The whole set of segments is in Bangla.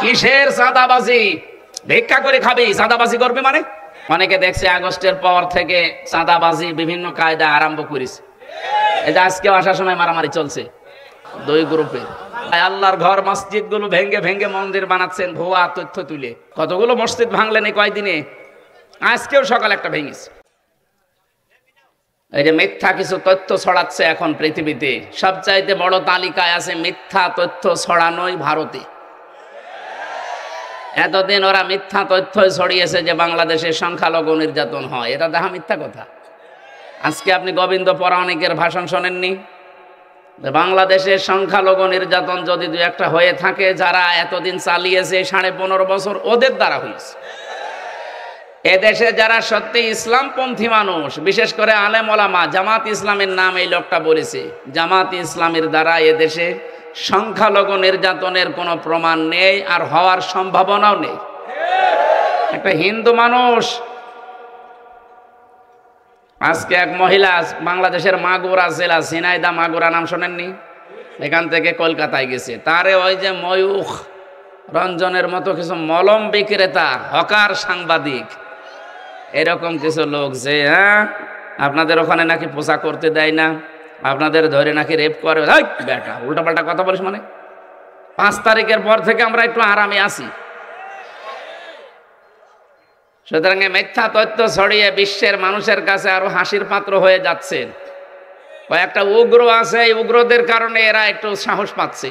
কিসের চাঁদাবাজি? ভিক্ষা করে খাবি, চাঁদাবাজি করবি মানে? অনেকে দেখছে আগস্টের পর থেকে চাঁদাবাজি বিভিন্ন কায়দা আরম্ভ করেছে। এই যে আজকে আসার সময় মারামারি চলছে দুই গ্রুপে। আল্লাহর ঘর মসজিদ গুলো ভেঙ্গে ভেঙ্গে মন্দির বানাচ্ছেন ভুয়া তথ্য তুলে। কতগুলো মসজিদ ভাঙলেন এই কয়দিনে? আজকেও সকাল একটা ভেঙেছে। এই যে মিথ্যা কিছু তথ্য ছড়াচ্ছে এখন পৃথিবীতে, সবচাইতে বড় তালিকায় আছে মিথ্যা তথ্য ছড়ানোই ভারতে। এতদিন ওরা মিথ্যা তথ্য ছড়িয়েছে যে বাংলাদেশে সংখ্যালঘু নির্যাতন হয়, এটা দেখা মিথ্যা কথা। আজকে আপনি গোবিন্দ পৌরাণিকের ভাষণ শোনেননি? বাংলাদেশে সংখ্যালঘু নির্যাতন যদি দু একটা হয়ে থাকে, যারা এতদিন চালিয়েছে 15.5 বছর, ওদের দ্বারা হয়েছে। এদেশে যারা সত্যি ইসলামপন্থী মানুষ, বিশেষ করে আলেম ওলামা, জামাত ইসলামের নাম এই লোকটা বলেছে, জামাত ইসলামের দ্বারা এদেশে সংখ্যালঘু নির্যাতনের কোনো প্রমাণ নেই, আর হওয়ার সম্ভাবনাও নেই। একটা হিন্দু মানুষ, আজকে এক মহিলা বাংলাদেশের মাগুরা জেলা, ঝিনাইদহ মাগুরা নাম শোনেননি? এখান থেকে কলকাতায় গেছে। তারে ওই যে ময়ূখ রঞ্জনের মতো কিছু মলম বিক্রেতা, হকার সাংবাদিক, এরকম কিছু লোক যে আপনাদের ওখানে নাকি পোশা করতে দেয় না, আপনাদের ধরে নাকি রেপ করে, বেটা উল্টাপাল্টা কথা বলিস মানে? 5 তারিখের পর থেকে আমরা একটু আরামে আছি। সুতরাং মিথ্যা তথ্য ছড়িয়ে বিশ্বের মানুষের কাছে আরো হাসির পাত্র হয়ে যাচ্ছেন। কয়েকটা উগ্র আছে, এই উগ্রদের কারণে এরা একটু সাহস পাচ্ছে।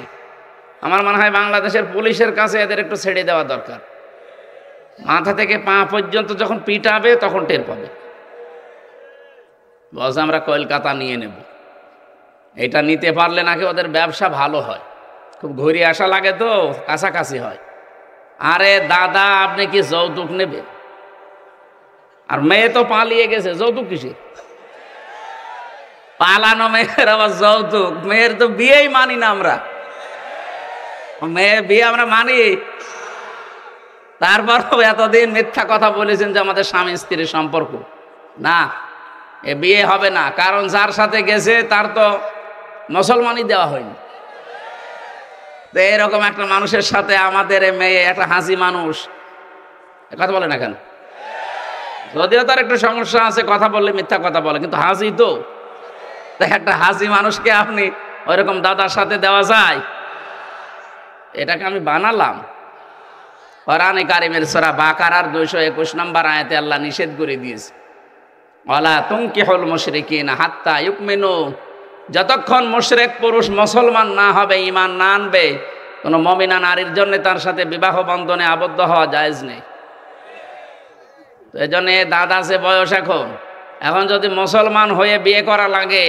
আমার মনে হয় বাংলাদেশের পুলিশের কাছে এদের একটু ছেড়ে দেওয়া দরকার। মাথা থেকে পা পর্যন্ত যখন পিটাবে তখন টের পাবে। বস আমরা কলকাতা নিয়ে নেব, এটা নিতে পারলে নাকি ওদের ব্যবসা ভালো হয়, খুব ঘুরে আসা লাগে তো, কাছাকাছি হয়। আরে দাদা, আপনি কি যৌতুক নেবে? আর মেয়ে তো পালিয়ে গেছে, যৌতুক কিসে? পালানো মেয়ের আবার যৌতুক? মেয়ের তো বিয়েই মানি না আমরা, মেয়ে বিয়ে আমরা মানি। তারপরও এতদিন মিথ্যা কথা বলেছেন যে আমাদের স্বামী স্ত্রীর সম্পর্ক। না, এ বিয়ে হবে না, কারণ যার সাথে গেছে তার তো মুসলমানই দেওয়া হয়নি। তো এরকম একটা মানুষের সাথে আমাদের মেয়ে, একটা হাসি মানুষ, কথা বলে না কেন? যদিও তার একটু সমস্যা আছে, কথা বললে মিথ্যা কথা বলে, কিন্তু হাসি তো। একটা হাসি মানুষকে আপনি ওইরকম দাদার সাথে দেওয়া যায়? এটাকে আমি বানালাম। কোরআনে কারিমের সূরা বাকারার 221 নম্বর আয়াতে আল্লাহ নিষেধ করে দিয়েছে, ওয়ালা তুনকিহুল মুশরিকিনা হাত্তা ইউমিনু, যতক্ষণ মুশরিক পুরুষ মুসলমান না হবে, ঈমান না আনবে, কোন মুমিনা নারীর জন্য তার সাথে বিবাহ বন্ধনে আবদ্ধ হওয়া জায়েজ নেই। তো এজন্য দাদা যে বয়স এখন যদি মুসলমান হয়ে বিয়ে করা লাগে,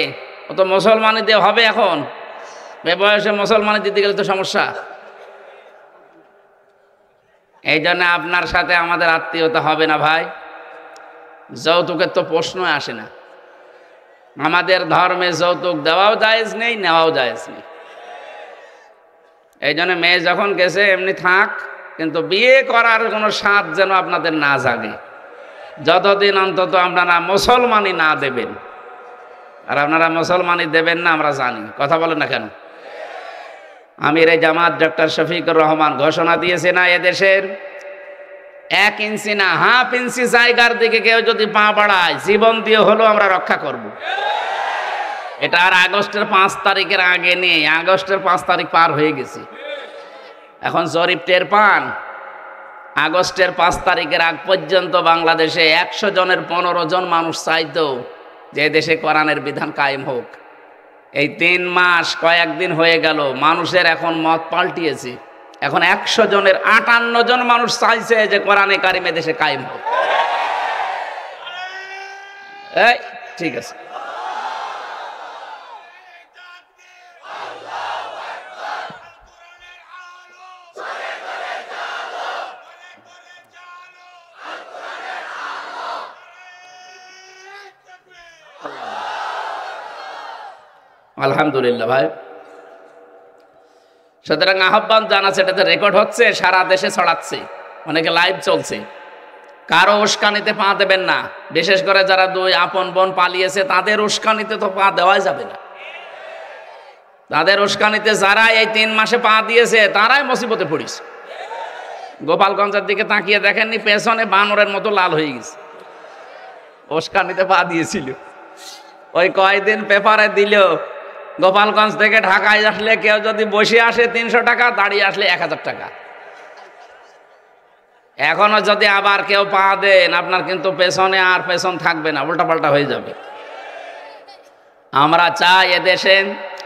ও তো মুসলমানই দিয়ে হবে। এখন এ বয়সে মুসলমানই দিতে গেলে তো সমস্যা। এই জন্য আপনার সাথে আমাদের আত্মীয়তা হবে না ভাই। যৌতুকের তো প্রশ্ন আসে না। আমাদের ধর্মে যৌতুক দেওয়াও জায়েজ নেই, নেওয়াও জায়েজ নেই। এই জন্য মেয়ে যখন গেছে এমনি থাক, কিন্তু বিয়ে করার কোনো স্বাদ যেন আপনাদের না জাগে, যতদিন অন্তত আপনারা মুসলমানই না দেবেন। আর আপনারা মুসলমানই দেবেন না আমরা জানি, কথা বলেন না কেন? আমির জামাত ডক্টর শফিকুর রহমান ঘোষণা দিয়েছে না, এদেশের 1 ইঞ্চি না 1/2 ইঞ্চি জায়গার দিকে কেউ যদি পা বাড়ায়, জীবন দিয়ে হলেও আমরা রক্ষা করব। এটা আর আগস্টের 5 তারিখের আগে নেই, আগস্টের 5 তারিখ পার হয়ে গেছে। এখন জরিপ টের পান, আগস্টের 5 তারিখের আগ পর্যন্ত বাংলাদেশে 100 জনের 15 জন মানুষ চাইতো যে দেশে কোরআনের বিধান কায়েম হোক। এই 3 মাস কয়েকদিন হয়ে গেল, মানুষের এখন মত পাল্টিয়েছে। এখন 100 জনের 58 জন মানুষ চাইছে যে কোরআনে কারিমে দেশে কায়েম হোক। এই ঠিক আছে, আলহামদুলিল্লাহ ভাই। সুতরাং আহ্বান জানাচ্ছে, এটাতে রেকর্ড হচ্ছে, সারা দেশে ছড়াচ্ছে, অনেকে লাইভ চলছে। কারো উস্কানিতে পা দেবেন না, বিশেষ করে যারা 2 আপন বোন পালিয়েছে তাদের উস্কানিতে তো পা দেওয়াই যাবে না। তাদের উস্কানিতে যারা এই 3 মাসে পা দিয়েছে তারাই মুসিবতে পড়েছে। গোপালগঞ্জের দিকে তাকিয়ে দেখেননি, পেছনে বানরের মতো লাল হয়ে গেছে, উস্কানিতে পা দিয়েছিল। ওই কয়দিন পেপারে দিল, গোপালগঞ্জ থেকে ঢাকায় আসলে কেউ যদি বসে আসে 300 টাকা, দাঁড়িয়ে আসলে 1000 টাকা। এখনো যদি আবার কেউ পা দেন, আপনার কিন্তু পেছনে আর পেছন থাকবে না, উল্টাপাল্টা হয়ে যাবে। আমরা চাই এদেশে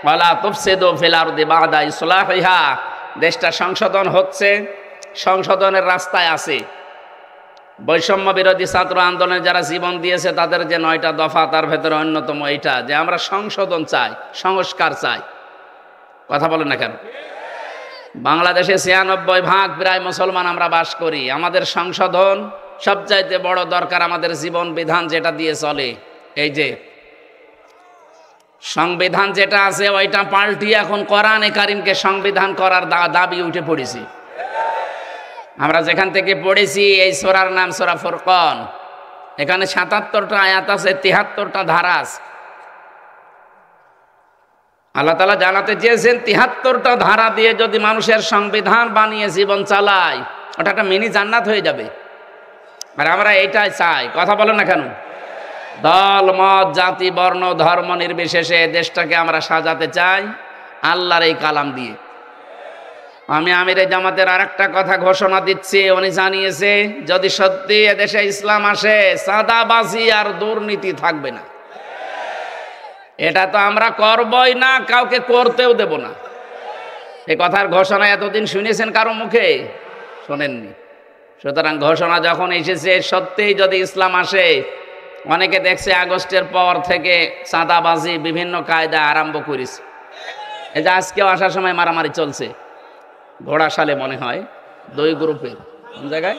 ওয়ালা তুফসিদু ফিল আরদি বাদা ইসলাহিহা, দেশটা সংশোধন হচ্ছে, সংশোধনের রাস্তায় আছে। বৈষম্য বিরোধী ছাত্র আন্দোলনে যারা জীবন দিয়েছে তাদের যে 9টা দফা, তার ভেতরে অন্যতম এইটা যে আমরা সংশোধন চাই, সংস্কার চাই। কথা বলেন না কেন? বাংলাদেশে 96% প্রায় মুসলমান আমরা বাস করি। আমাদের সংশোধন সবচাইতে বড় দরকার। আমাদের জীবন বিধান যেটা দিয়ে চলে, এই যে সংবিধান যেটা আছে ওইটা পাল্টিয়ে এখন কোরআনে কারিমকে সংবিধান করার দাবি উঠে পড়েছি। আমরা যেখান থেকে পড়েছি, এই সূরার নাম সূরা ফুরকান। এখানে 77টা আয়াত আছে, 73টা ধারা আছে। আল্লাহ তাআলা জানাতে চেয়েছেন 73টা ধারা দিয়ে যদি মানুষের সংবিধান বানিয়ে জীবন চালায়, ওটা একটা মিনি জান্নাত হয়ে যাবে। আর আমরা এইটাই চাই। কথা বলেন না কেন? দল মত জাতি বর্ণ ধর্ম নির্বিশেষে দেশটাকে আমরা সাজাতে চাই আল্লাহর এই কালাম দিয়ে। আমি আমিরে জামাতের আরেকটা কথা ঘোষণা দিচ্ছি। উনি জানিয়েছে যদি সত্যি এদেশে ইসলাম আসে, চাঁদাবাজি আর দুর্নীতি থাকবে না। এটা তো আমরা করবই না, কাউকে করতেও দেব না। এই কথার ঘোষণা এতদিন শুনেছেন কারো মুখে? শোনেননি। সুতরাং ঘোষণা যখন এসেছে, সত্যিই যদি ইসলাম আসে, অনেকে দেখছে আগস্টের পর থেকে চাঁদাবাজি বিভিন্ন কায়দা আরম্ভ করেছে। এই যে আজকেও আসার সময় মারামারি চলছে, ঘোড়াশালে মনে হয় 2 গ্রুপের, কোন জায়গায়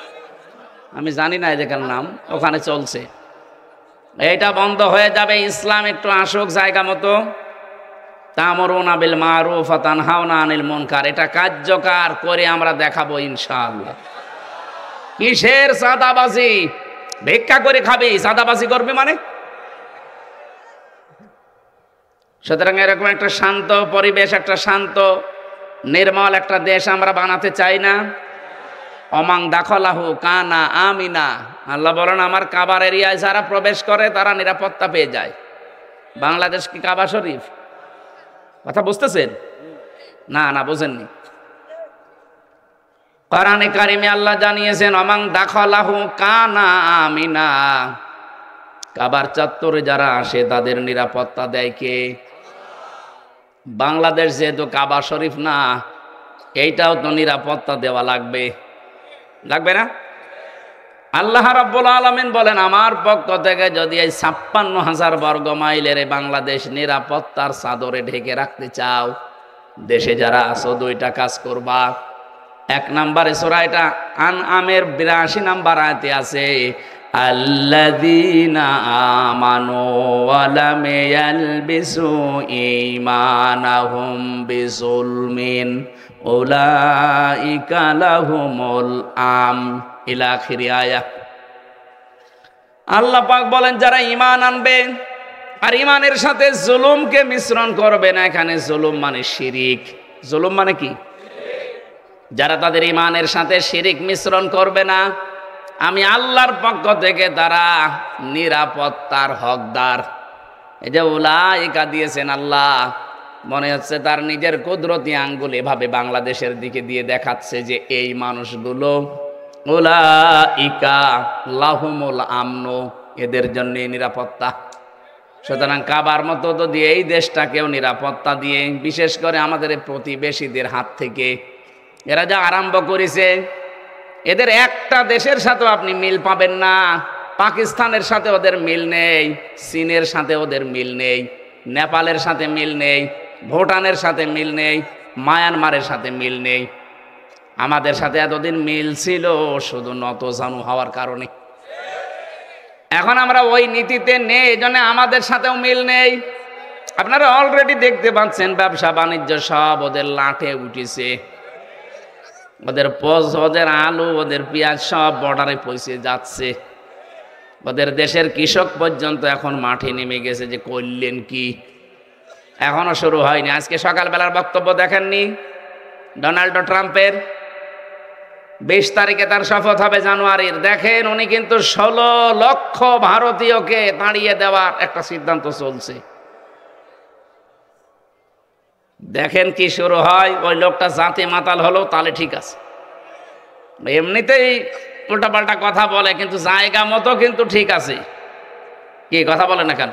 আমি জানি না, যেখান নাম ওখানে চলছে। এইটা বন্ধ হয়ে যাবে। ইসলাম একটু আসুক জায়গা মতো। তা'মুরুনা বিল মারুফ ওয়া তানহাউনা আনিল মুনকার, এটা কার্যকর করে আমরা দেখাবো ইনশাআল্লাহ। কিসের চাঁদাবাজি? ভিক্ষা করে খাবি, চাঁদাবাজি করবে মানে? সুতরাং এরকম একটা শান্ত পরিবেশ, একটা শান্ত নির্মল একটা দেশ আমরা বানাতে চাই না। অমাং দাখলাহু কানা আমিনা, আল্লাহ বলেন আমার কাবার এরিয়ায় যারা প্রবেশ করে তারা নিরাপত্তা পেয়ে যায়। বাংলাদেশ কি কাবা শরীফ? কথা বুঝতেছেন? না না, বুঝেননি। কোরআনে কারিমে আল্লাহ জানিয়েছেন অমাং দাখলাহু কানা আমিনা, কাবার চত্বরে যারা আসে তাদের নিরাপত্তা দেয় কে? বাংলাদেশ যেহেতু কাবা শরীফ না, এইটাও তো নিরাপত্তা দেওয়া লাগবে, লাগবে না? আল্লাহ রাব্বুল আলামিন বলেন আমার পক্ষ থেকে যদি এই 56,000 বর্গ মাইলের বাংলাদেশ নিরাপত্তার চাদরে ঢেকে রাখতে চাও, দেশে যারা আছো 2টা কাজ করবা। 1 নম্বরে সূরা এটা আনআমের 82 নম্বর আয়াতে আছে, আল্লাযীনা আমানু ওয়া লাম ইয়ালবিসু ঈমানাহুম বিযুলমিন উলাইকা লাহুমুল ইলা আখিরি আয়াত। আল্লাহ পাক বলেন যারা ঈমান আনবে আর ঈমানের সাথে জুলুমকে মিশ্রণ করবে না। এখানে জুলুম মানে শিরিক। জুলুম মানে কি? যারা তাদের ঈমানের সাথে শিরিক মিশ্রণ করবে না, আমি আল্লাহর পক্ষ থেকে তারা নিরাপত্তার হকদার। এই যে উলাইকা দিয়েছেন আল্লাহ, মনে হচ্ছে তার নিজের কুদরতি আঙ্গুল এভাবে বাংলাদেশের দিকে দিয়ে দেখাচ্ছে যে এই মানুষগুলো উলাইকা লাহুমুল আমনু, এদের জন্য নিরাপত্তা। সুতরাং কাবার মতো তো দিয়ে এই দেশটাকেও নিরাপত্তা দিয়ে, বিশেষ করে আমাদের প্রতিবেশীদের হাত থেকে এরা যা আরম্ভ করেছে, এদের একটা দেশের সাথেও আপনি মিল পাবেন না। পাকিস্তানের সাথে ওদের মিল নেই, চীনের সাথে ওদের মিল নেই, নেপালের সাথে মিল নেই, ভুটানের সাথে মিল নেই, মায়ানমারের সাথে মিল নেই। আমাদের সাথে এতদিন মিল ছিল শুধু নতজানু হওয়ার কারণে। এখন আমরা ওই নীতিতে নেই, এজন্য আমাদের সাথেও মিল নেই। আপনারা অলরেডি দেখতে পাচ্ছেন ব্যবসা বাণিজ্য সব ওদের লাঠে উঠেছে। ওদের ওদের আলু, ওদের পেঁয়াজ সব বর্ডারে পৌঁছে যাচ্ছে। ওদের দেশের কৃষক পর্যন্ত এখন মাঠে নেমে গেছে যে করলেন কি। এখনো শুরু হয়নি। আজকে সকালবেলার বক্তব্য দেখেননি ডোনাল্ড ট্রাম্পের? 20 তারিখে তার শপথ হবে জানুয়ারির। দেখেন উনি কিন্তু 16 লক্ষ ভারতীয়কে তাড়িয়ে দেওয়ার একটা সিদ্ধান্ত চলছে। দেখেন কি শুরু হয়। ওই লোকটা জাতি মাতাল হলো তাহলে ঠিক আছে, এমনিতেই উল্টাপাল্টা কথা বলে কিন্তু জায়গা মতো কিন্তু ঠিক আছে। কি কথা বলে না কেন?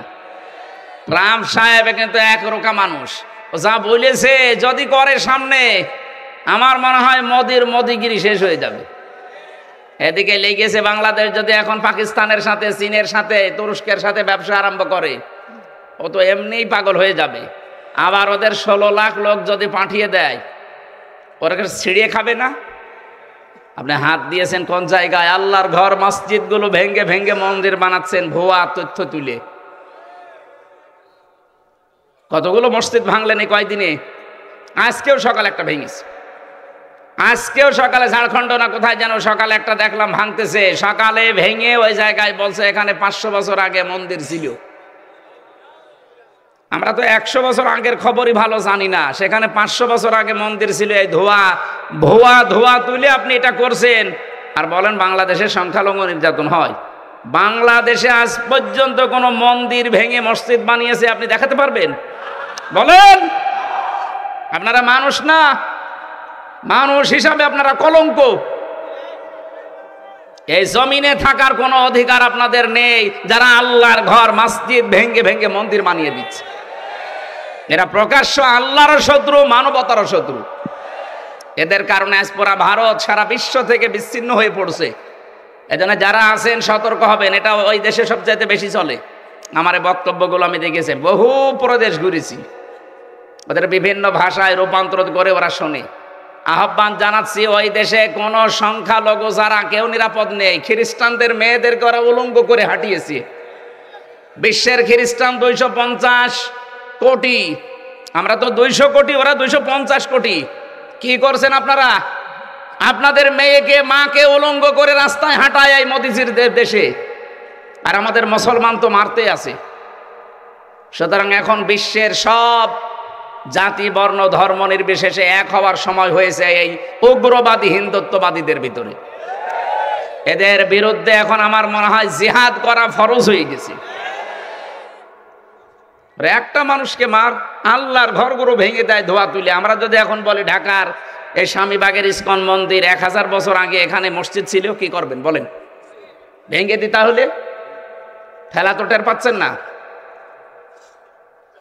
ট্রাম্প সাহেব কিন্তু একরোকা মানুষ, ও যা বলেছে যদি করে সামনে, আমার মনে হয় মোদিগিরি শেষ হয়ে যাবে। এদিকে লেগেছে বাংলাদেশ যদি এখন পাকিস্তানের সাথে, চীনের সাথে, তুরস্কের সাথে ব্যবসা আরম্ভ করে, ও তো এমনিই পাগল হয়ে যাবে। আবার ওদের 16 লাখ লোক যদি পাঠিয়ে দেয়, ওরা ছিঁড়িয়ে খাবে না? আপনি হাত দিয়েছেন কোন জায়গায়? আল্লাহর ঘর মসজিদগুলো ভেঙ্গে ভেঙ্গে মন্দির বানাচ্ছেন ভুয়া তথ্য তুলে। কতগুলো মসজিদ ভাঙলেন এই কয়দিনে? আজকেও সকালে একটা ভেঙেছে, আজকেও সকালে ঝাড়খণ্ড না কোথায় যেন সকালে একটা দেখলাম ভাঙতেছে। সকালে ভেঙে ওই জায়গায় বলছে এখানে 500 বছর আগে মন্দির ছিল। আমরা তো 100 বছর আগের খবরই ভালো জানি না, সেখানে 500 বছর আগে মন্দির ছিল। এই ধোয়া তুলে আপনি এটা করছেন আর বলেন বাংলাদেশের সংখ্যালঘু নির্যাতন হয়। বাংলাদেশে আজ পর্যন্ত কোনো মন্দির ভেঙে মসজিদ বানিয়েছে আপনি দেখাতে পারবেন? বলেন। আপনারা মানুষ না, মানুষ হিসাবে আপনারা কলঙ্ক। এই জমিনে থাকার কোনো অধিকার আপনাদের নেই যারা আল্লাহর ঘর মসজিদ ভেঙ্গে ভেঙ্গে মন্দির বানিয়ে দিচ্ছে। এরা প্রকাশ্য আল্লাহর শত্রু, মানবতার শত্রু। এদের কারণে আজ পুরা ভারত সারা বিশ্ব থেকে বিচ্ছিন্ন হয়ে পড়ছে। এজন্য যারা আছেন সতর্ক হবেন, এটা ওই দেশে সবচাইতে বেশি চলে। আমার বক্তব্যগুলো আমি দেখেছি, বহু প্রদেশ ঘুরেছি, ওদের বিভিন্ন ভাষায় রূপান্তর করে ওরা শোনে। আহ্বান জানাচ্ছি, ওই দেশে কোনো সংখ্যালঘু যারা কেউ নিরাপদ নেই। খ্রিস্টানদের মেয়েদেরকে ওরা উলঙ্গ করে হাঁটিয়েছে। বিশ্বের খ্রিস্টান 250 কোটি, আমরা তো 200 কোটি, ওরা 250 কোটি। কি করছেন আপনারা? আপনাদের মেয়েকে, মাকে উলঙ্গ করে রাস্তায় হাঁটায় এই মোদিজির দেশে, আর আমাদের মুসলমান তো মারতে আছে। সুতরাং এখন বিশ্বের সব জাতি, বর্ণ, ধর্ম নির্বিশেষে এক হওয়ার সময় হয়েছে এই উগ্রবাদী হিন্দুত্ববাদীদের ভিতরে। এদের বিরুদ্ধে এখন আমার মনে হয় জিহাদ করা ফরজ হয়ে গেছে। একটা মানুষকে মার, আল্লাহর ঘরগুলো ভেঙে দেয় ধোয়া তুলে। আমরা যদি এখন বলি ঢাকার এই স্বামীবাগের ইস্কন মন্দির 1000 বছর আগে এখানে মসজিদ ছিল, কি করবেন বলেন? ভেঙে দিই তাহলে? ফেলা তো টের পাচ্ছেন না।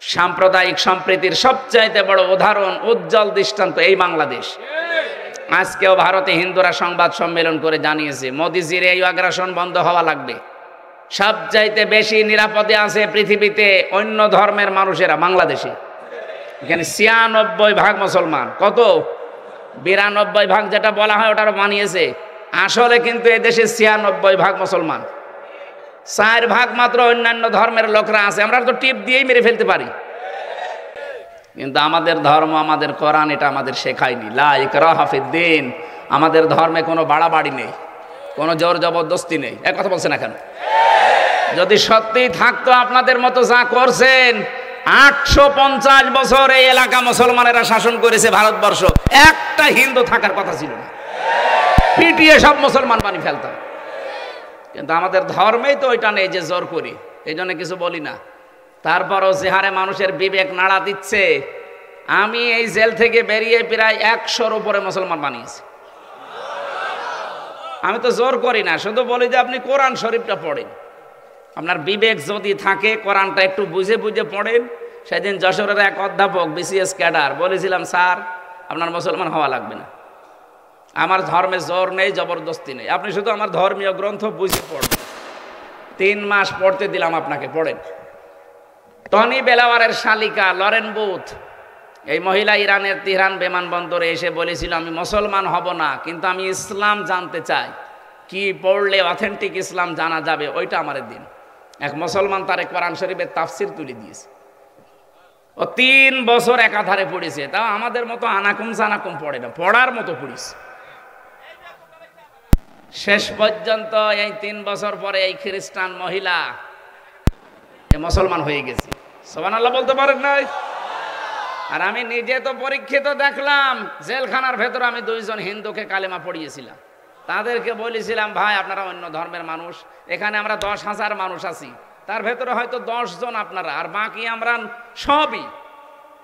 সাম্প্রদায়িক সম্প্রীতির সবচাইতে বড় উদাহরণ, উজ্জ্বল দৃষ্টান্ত এই বাংলাদেশ। আজকেও ভারতে হিন্দুরা সংবাদ সম্মেলন করে জানিয়েছে মোদিজির এই আগ্রাসন বন্ধ হওয়া লাগবে। সবচাইতে বেশি নিরাপদে আছে পৃথিবীতে অন্য ধর্মের মানুষেরা বাংলাদেশে। এখানে 96% মুসলমান। কত? 92% যেটা বলা হয় ওটা মানিয়েছে। আসলে কিন্তু এদেশে 96% মুসলমান, 4% মাত্র অন্যান্য ধর্মের লোকরা আছে। আমরা তো টিপ দিয়েই মেরে ফেলতে পারি, কিন্তু আমাদের ধর্ম, আমাদের কোরআন এটা আমাদের শেখায়নি। লা ইকরাহা ফিদ্দিন। আমাদের ধর্মে কোনো বাড়াবাড়ি নেই, কোনো জোর জবরদস্তি নেই। এক কথা বলছেন না কেন? যদি সত্যি থাকতো আপনাদের মতো যা করছেন, 850 বছর এই এলাকা মুসলমানেরা শাসন করেছে ভারতবর্ষ, একটা হিন্দু থাকার কথা ছিল না, পিটিয়ে সব মুসলমান বানিয়ে ফেলতাম। কিন্তু আমাদের ধর্মেই তো ওইটা নেই যে জোর করি, এই জন্য কিছু বলি না। তারপরও যে হারে মানুষের বিবেক নাড়া দিচ্ছে, আমি এই জেল থেকে বেরিয়ে প্রায় 100-র উপরে মুসলমান বানিয়েছি। আমি তো জোর করি না, শুধু বলি যে আপনি কোরআন শরীফটা পড়েন। আপনার বিবেক যদি থাকে, কোরআনটা একটু বুঝে বুঝে পড়েন। সেদিন যশোরের এক অধ্যাপক, BCS ক্যাডার, বলেছিলাম স্যার আপনার মুসলমান হওয়া লাগবে না, আমার ধর্মে জোর নেই, জবরদস্তি নেই, আপনি শুধু আমার ধর্মীয় গ্রন্থ বুঝে পড়বেন। 3 মাস পড়তে দিলাম আপনাকে, পড়েন। টনি বেলাওয়ারের শালিকা লরেন বুথ, এই মহিলা ইরানের তেহরান বিমানবন্দরে এসে বলেছিল আমি মুসলমান হব না, কিন্তু আমি ইসলাম জানতে চাই, কি পড়লে অথেন্টিক ইসলাম জানা যাবে, ওইটা আমার দিন। এক মুসলমান তার কোরআন শরীফের তাফসির তুলে দিয়েছে। ও 3 বছর একাধারে পড়েছে, তাও আমাদের মতো আনাকুম জানাকুম পড়ে না, পড়ার মতো পড়েছে। শেষ পর্যন্ত এই 3 বছর পরে এই খ্রিস্টান মহিলা মুসলমান হয়ে গেছে। সুবহানাল্লাহ বলতে পারেন নাই? আর আমি নিজে তো পরীক্ষিত দেখলাম, জেলখানার ভেতর আমি 2 জন হিন্দুকে কালেমা পড়িয়েছিলাম। তাদেরকে বলেছিলাম, ভাই আপনারা অন্য ধর্মের মানুষ, এখানে আমরা 10,000 মানুষ আছি, তার ভেতরে হয়তো 10 জন আপনারা, আর বাকি আমরা সবই।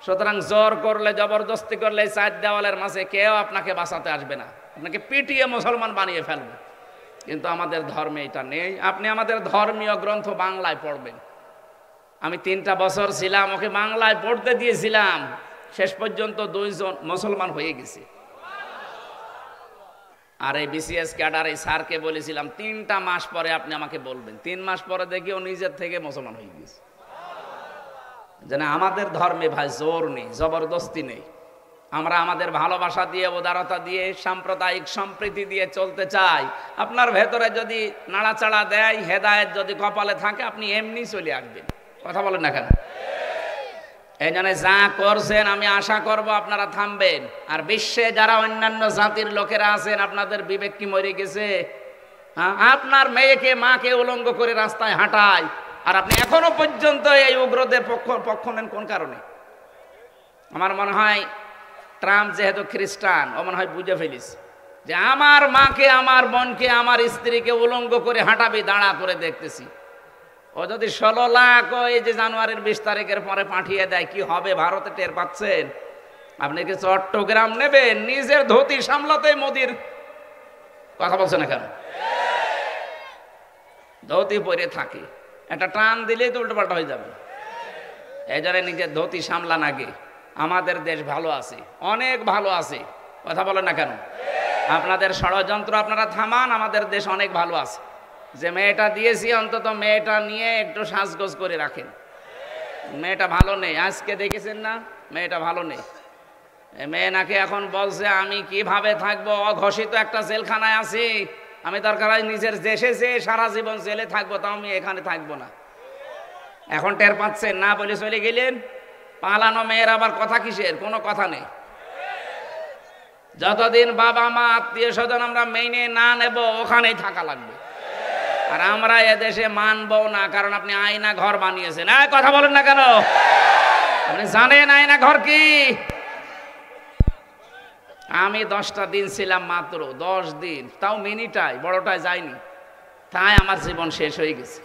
সুতরাং জোর করলে, জবরদস্তি করলে এই 4 দেওয়ালের মাঝে কেউ আপনাকে বাঁচাতে আসবে না, আপনাকে পিটিয়ে মুসলমান বানিয়ে ফেলবে। কিন্তু আমাদের ধর্মে এটা নেই। আপনি আমাদের ধর্মীয় গ্রন্থ বাংলায় পড়বেন। আমি 3টা বছর ছিলাম, ওকে বাংলায় পড়তে দিয়েছিলাম, শেষ পর্যন্ত 2 জন মুসলমান হয়ে গেছে। আর এই বিসিএস ক্যাডার এই স্যারকে বলেছিলাম 3টা মাস পরে আপনি আমাকে বলবেন। 3 মাস পরে দেখি ও নিজের থেকে মুসলমান হয়ে গেছে। যেন আমাদের ধর্মে ভাই জোর নেই, জবরদস্তি নেই। আমরা আমাদের ভালোবাসা দিয়ে, উদারতা দিয়ে, সাম্প্রদায়িক সম্প্রীতি দিয়ে চলতে চাই। আপনার ভেতরে যদি নাড়াচাড়া দেয়, হেদায়েত যদি কপালে থাকে, আপনি এমনি চলে আসবেন। কথা বলেন না কেন? এই জন্য যা করছেন আমি আশা করব আপনারা থামবেন। আর বিশ্বে যারা অন্যান্য জাতির লোকেরা আছেন, আপনাদের বিবেক কি মরে গেছে? আপনার মেয়েকে, মাকে উলঙ্গ করে রাস্তায় হাঁটায়, আর আপনি এখনো পর্যন্ত এই উগ্রদের পক্ষ নেন কোন কারণে? আমার মনে হয় ট্রাম্প যেহেতু খ্রিস্টান, ও মনে হয় বুঝে ফেলিস যে আমার মাকে, আমার বোনকে, আমার স্ত্রীকে উলঙ্গ করে হাঁটাবি, দাঁড়া করে দেখতেছি। ও যদি 16 লাখ এই যে জানুয়ারির 20 তারিখের পরে পাঠিয়ে দেয়, কি হবে ভারতে টের পাচ্ছেন? আপনি কি চট্টগ্রাম নেবেন? নিজের ধুতি সামলাতে মোদির কথা বলছে না কেন? ধুতি পরে থাকে, একটা টান দিলেই তো উল্টোপাল্টা হয়ে যাবে। এই জন্য নিজের ধুতি সামলান আগে। আমাদের দেশ ভালো আছে, অনেক ভালো আছে। কথা বলেন না কেন? আপনাদের ষড়যন্ত্র আপনারা থামান, আমাদের দেশ অনেক ভালো আছে। যে মেয়েটা দিয়েছি, অন্তত মেয়েটা নিয়ে একটু সাজগোজ করে রাখেন। মেয়েটা ভালো নেই, আজকে দেখেছেন না, মেয়েটা ভালো নেই। মেয়ে নাকি এখন বলছে আমি কিভাবে থাকবো, অঘোষিত একটা জেলখানায় আছি, আমি দরকার হয় নিজের দেশে যে সারা জীবন জেলে থাকবো, তাও আমি এখানে থাকবো না। এখন টের পাচ্ছেন না বলে চলে গেলেন। পালানো মেয়ের আবার কথা কিসের? কোনো কথা নেই। যতদিন বাবা মা আত্মীয় স্বজন আমরা মেনে না নেব, ওখানেই থাকা লাগবে। আর আমরা এদেশে মানবো না, কারণ আপনি আয়না ঘর বানিয়েছেন। কথা বলেন না কেন? আপনি জানেন আয়না ঘর কি? আমি 10টা দিন ছিলাম, মাত্র 10 দিন, তাও মিনিটায়, বড়টায় যায়নি। তাই আমার জীবন শেষ হয়ে গেছে।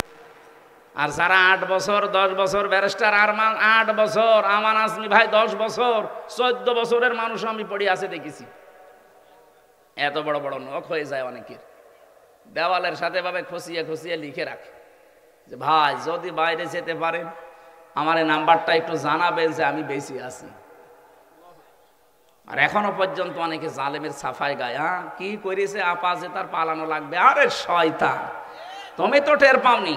আর যারা 8 বছর 10 বছর, ব্যারিস্টার আরমান 8 বছর, আমান আজমি ভাই 10 বছর, 14 বছরের মানুষ আমি পড়ে আছে দেখেছি। এত বড় বড় নখ হয়ে যায় অনেকের। দেওয়ালের সাথে ভাবে খুশিয়ে খুশিয়ে লিখে রাখে যে ভাই যদি বাইরে যেতে পারেন আমার এই নাম্বারটা একটু জানাবেন যে আমি বেশি আছি। আর এখনো পর্যন্ত অনেকে জালেমের সাফাই গায়। কি করেছে আপা যে তার পালানো লাগবে? আরে শয়তান, তুমি তো টের পাওনি।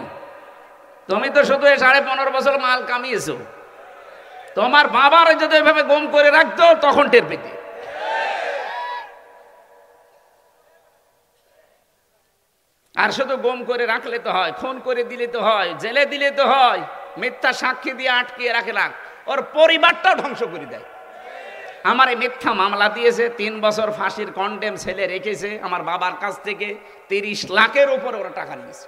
তুমি তো শুধু 15.5 বছর মাল কামিয়েছো। তোমার বাবার যদি এভাবে গুম করে রাখতো তখন টের পেতে। আর শুধু গুম করে রাখলে তো হয়, খুন করে দিলে তো হয়, জেলে দিলে তো হয়, মিথ্যা সাক্ষী দিয়ে আটকিয়ে রাখে না, ওর পরিবারটাও ধ্বংস করে দেয়। আমার এই মিথ্যা মামলা দিয়েছে, 3 বছর ফাঁসির কন্ডেম ছেলে রেখেছে। আমার বাবার কাছ থেকে 30 লাখের উপরে ওরা টাকা নিয়েছে।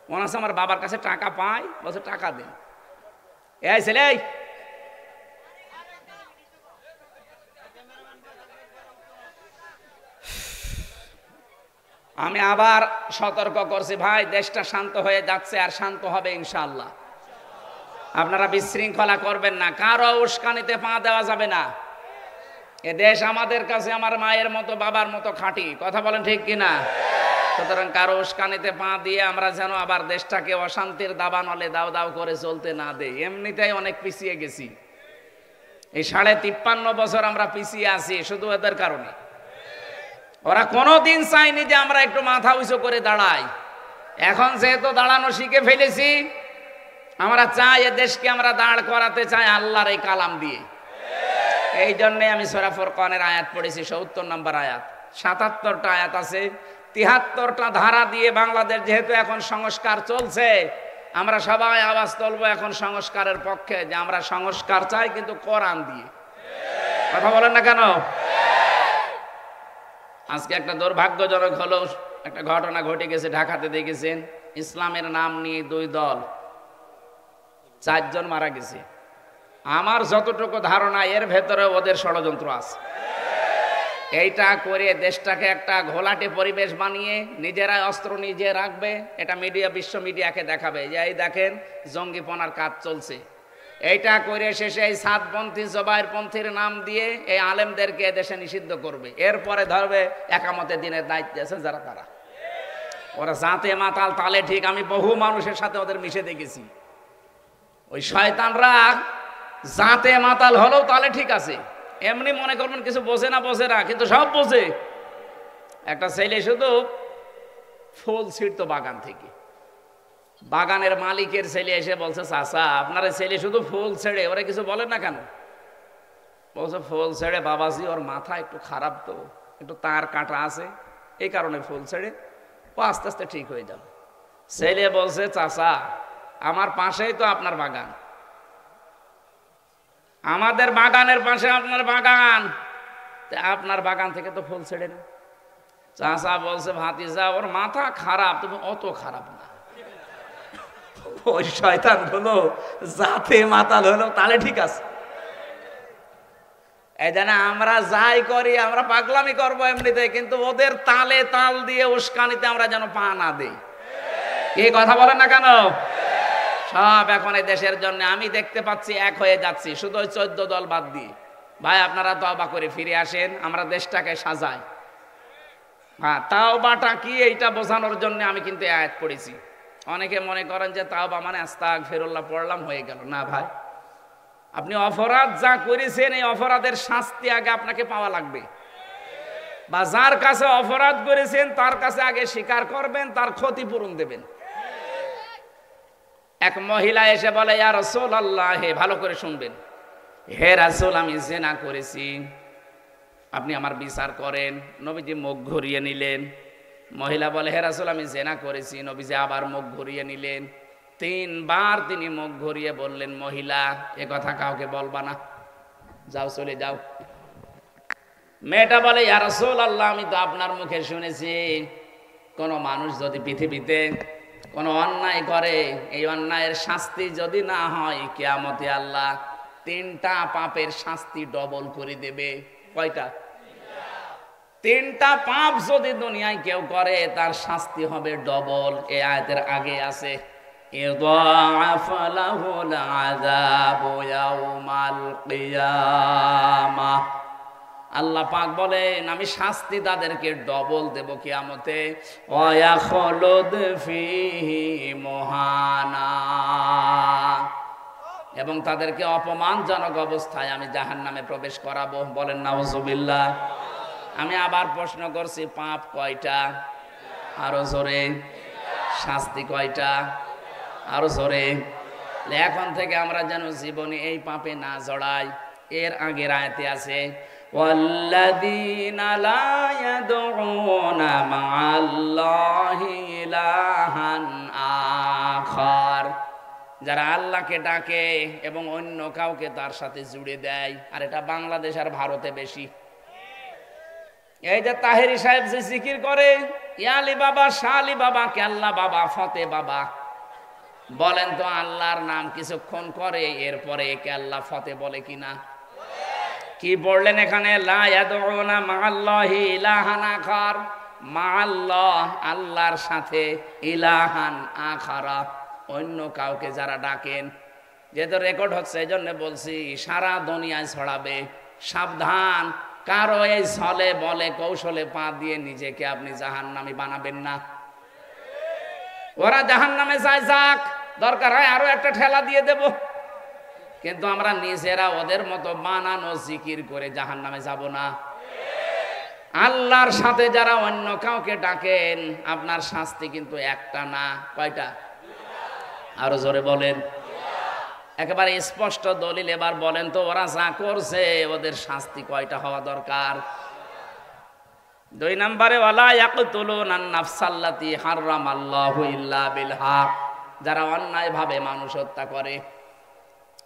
মনে আছে আমার বাবার কাছে টাকা পায়, বলছে টাকা দেন। এই ছেলে, আমি আবার সতর্ক করছি ভাই, দেশটা শান্ত হয়ে যাচ্ছে, আর শান্ত হবে ইনশাআল্লাহ। আপনারা বিশৃঙ্খলা করবেন না, কারো উস্কানিতে পা দেওয়া যাবে না। এ দেশ আমাদের কাছে আমার মায়ের মতো, বাবার মতো খাঁটি। কথা বলেন ঠিক কিনা? সুতরাং কারো উস্কানিতে পা দিয়ে আমরা যেন আবার দেশটাকে অশান্তির দাবানলে দাও দাও করে চলতে না দেই। এমনিতেই অনেক পিছিয়ে গেছি। এই 53.5 বছর আমরা পিছিয়ে আছি শুধু এদের কারণে। ওরা কোনোদিন চায়নি যে আমরা একটু মাথা উঁচু করে দাঁড়াই। এখন যেহেতু দাঁড়ানো শিখে ফেলেছি, আমরা চাই এ দেশকে আমরা দাঁড় করাতে চাই আল্লাহর এই কালাম দিয়ে। এই জন্যে আমি সূরা ফুরকানের আয়াত পড়েছি, 70 নম্বর আয়াত। 77টা আয়াত আছে, 73টা ধারা দিয়ে বাংলাদেশ যেহেতু এখন সংস্কার চলছে, আমরা সবাই আওয়াজ তুলবো এখন সংস্কারের পক্ষে, যে আমরা সংস্কার চাই কিন্তু কোরআন দিয়ে। কথা বলেন না কেন? আজকে একটা দুর্ভাগ্যজনক হলো একটা ঘটনা ঘটে গেছে ঢাকাতে, দেখেছেন? ইসলামের নাম নিয়ে 2 দল, 4 জন মারা গেছে। আমার যতটুকু ধারণা এর ভেতরে ওদের ষড়যন্ত্র আছে। এইটা করে দেশটাকে একটা ঘোলাটে পরিবেশ বানিয়ে নিজেরাই অস্ত্র নিজে রাখবে, এটা মিডিয়া, বিশ্ব মিডিয়াকে দেখাবে যে এই দেখেন জঙ্গিপনার কাজ চলছে। এইটা করে শেষে এই সাতপন্থী জবাইরপন্থীর নাম দিয়ে এই আলেমদেরকে দেশে নিষিদ্ধ করবে। এরপরে ধরবে একামতে দিনের দায়িত্বে আছে যারা, তারা ওরা জাতে মাতাল তালে ঠিক। আমি বহু মানুষের সাথে ওদের মিশে দেখেছি। ওই শয়তানরা জাতে মাতাল হলেও তালে ঠিক আছে, এমনি মনে করবেন কিছু বোঝে না, কিন্তু সব বোঝে। একটা ছেলে শুধু ফুল ছিঁড়তো বাগান থেকে, বাগানের মালিকের ছেলে এসে বলছে, চাচা আপনার ছেলে শুধু ফুল ছেড়ে, ওরা কিছু বলেন না কেন? বলছে ফুল ছেড়ে বাবাজি ওর মাথা একটু খারাপ, তো একটু তার কাটা আছে, এই কারণে ফুল ছেড়ে, ও আস্তে আস্তে ঠিক হয়ে যাবে। ছেলে বলছে, চাচা আমার পাশেই তো আপনার বাগান, আমাদের বাগানের পাশে আপনার বাগান, আপনার বাগান থেকে তো ফুল ছেড়ে না। চাচা বলছে, ভাতিজা ওর মাথা খারাপ, তুমি অত খারাপ না। ওই শয়তান হলো জাতে মাতাল হলো তাহলে ঠিক আছে। এই জন্য আমরা যাই করি, আমরা পাগলামি করবো এমনিতে, কিন্তু ওদের তালে তাল দিয়ে উস্কানিতে আমরা যেন পা না দিই। কি কথা বলেন না কেন? সব এখন এই দেশের জন্য আমি দেখতে পাচ্ছি এক হয়ে যাচ্ছি, শুধু ওই 14 দল বাদ দিয়ে। ভাই আপনারা তওবা করে ফিরে আসেন, আমরা দেশটাকে সাজাই। হ্যাঁ, তাওবাটা কি এইটা বোঝানোর জন্য আমি কিন্তু আয়াত পড়েছি। অনেকে মনে করেন যে তাওবা মানে আস্তাগফিরুল্লাহ পড়লাম হয়ে গেল। না ভাই, আপনি অপরাধ যা করেছেন এই অপরাধের শাস্তি আগে আপনাকে পাওয়া লাগবে, বা যার কাছে অপরাধ করেছেন তার কাছে আগে স্বীকার করবেন, তার ক্ষতিপূরণ দেবেন। এক মহিলা এসে বলে, ইয়া রাসূলুল্লাহ, হে ভালো করে শুনবেন, হে রাসূল আমি জিনা করেছি, আপনি আমার বিচার করেন। নবীজি মুখ ঘুরিয়ে নিলেন। মহিলা বলে, হে রাসূল আমি জিনা করেছি। নবীজি আবার মুখ ঘুরিয়ে নিলেন। 3 বার তিনি মুখ ঘুরিয়ে বললেন, মহিলা এ কথা কাউকে বলবা না, যাও চলে যাও। মেয়েটা বলে, ইয়া রাসূলুল্লাহ আমি তো আপনার মুখে শুনেছি কোন মানুষ যদি পৃথিবীতে কোন অন্যায় করে, এই অন্যায়ের শাস্তি যদি না হয় কিয়ামতে আল্লাহ 3টা পাপের শাস্তি ডবল করে দেবে। কয়টা? 3টা পাপ যদি দুনিয়ায় কেউ করে তার শাস্তি হবে ডবল। এই আয়াতের আগে আছে, ইদাআফ লাহুল আযাবু ইয়াউমাল কিয়ামাহ। আল্লাহ পাক বলেন আমি শাস্তি তাদেরকে ডবল দেব কিয়ামতে। ওয়া খুলুদ ফিহি মুহানা, এবং তাদেরকে অপমানজনক অবস্থায় আমি জাহান্নামে প্রবেশ করাবো। বলেন নাউজুবিল্লাহ। আমি আবার প্রশ্ন করছি, পাপ কয়টা? আরো জোরে। শাস্তি কয়টা? আরো জোরে। এখন থেকে আমরা যেন জীবনে এই পাপে না জড়াই। এর আগের আয়াতে আছে, ওয়াল্লাযীনা লা ইয়াদউনা মা'আল্লাহি ইলাহান আখার, যারা আল্লাহকে ডাকে এবং অন্য কাউকে তার সাথে জুড়ে দেয়। আর এটা বাংলাদেশ আর ভারতে বেশি। এই যে তাহেরি সাহেব যে জিকির করে, ইয়ালি বাবা, শালি বাবা, কেল্লা বাবা, ফতে বাবা, বলেন তো আল্লাহর নাম কিছুক্ষণ করে এরপরে কেল্লা ফতে বলে কিনা? কি বললেন এখানে? লা ইয়াদউনা মা'আল্লাহি ইলাহান আখার, মা'আল্লাহ আল্লাহর সাথে, ইলাহান আখারা অন্য কাউকে যারা ডাকেন। যেহেতু রেকর্ড হচ্ছে এই জন্য বলছি, সারা দুনিয়ায় ছড়াবে, সাবধান। কারো এই ছলে বলে কৌশলে পা দিয়ে নিজেকে আপনি জাহান্নামী বানাবেন না। ওরা জাহান্নামে যায়, যাক, দরকার হয় আরো একটা ঠেলা দিয়ে দেব, কিন্তু আমরা নিজেরা ওদের মতো বানানো জিকির করে জাহান্নামে যাব না। আল্লাহর সাথে যারা অন্য কাউকে ডাকেন আপনার শাস্তি কিন্তু একটা না, কয়টা? আরো জোরে বলেন। একেবারে স্পষ্ট দলিল এবার বলেন তো, ওরা যা করছে ওদের শাস্তি কয়টা হওয়া দরকার? 2 নম্বরে, ওয়ালা ইয়াকতুলুনান নাফসাল্লাতী হারামাল্লাহু ইল্লা বিল হক, যারা অন্যায়ভাবে মানুষ হত্যা করে।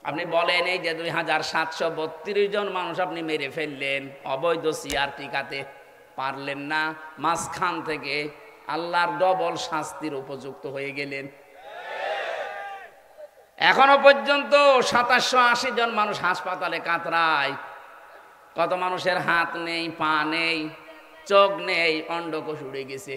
আপনি বলেন এই যে 2732 জন মানুষ আপনি মেরে ফেললেন, অবৈধ সিয়ার টিকাতে পারলেন না, মাঝখান থেকে আল্লাহর ডবল শাস্তির উপযুক্ত হয়ে গেলেন। এখনো পর্যন্ত 2780 জন মানুষ হাসপাতালে কাতরায়, কত মানুষের হাত নেই, পা নেই, চোখ নেই, অন্ডকোষ উড়ে গেছে।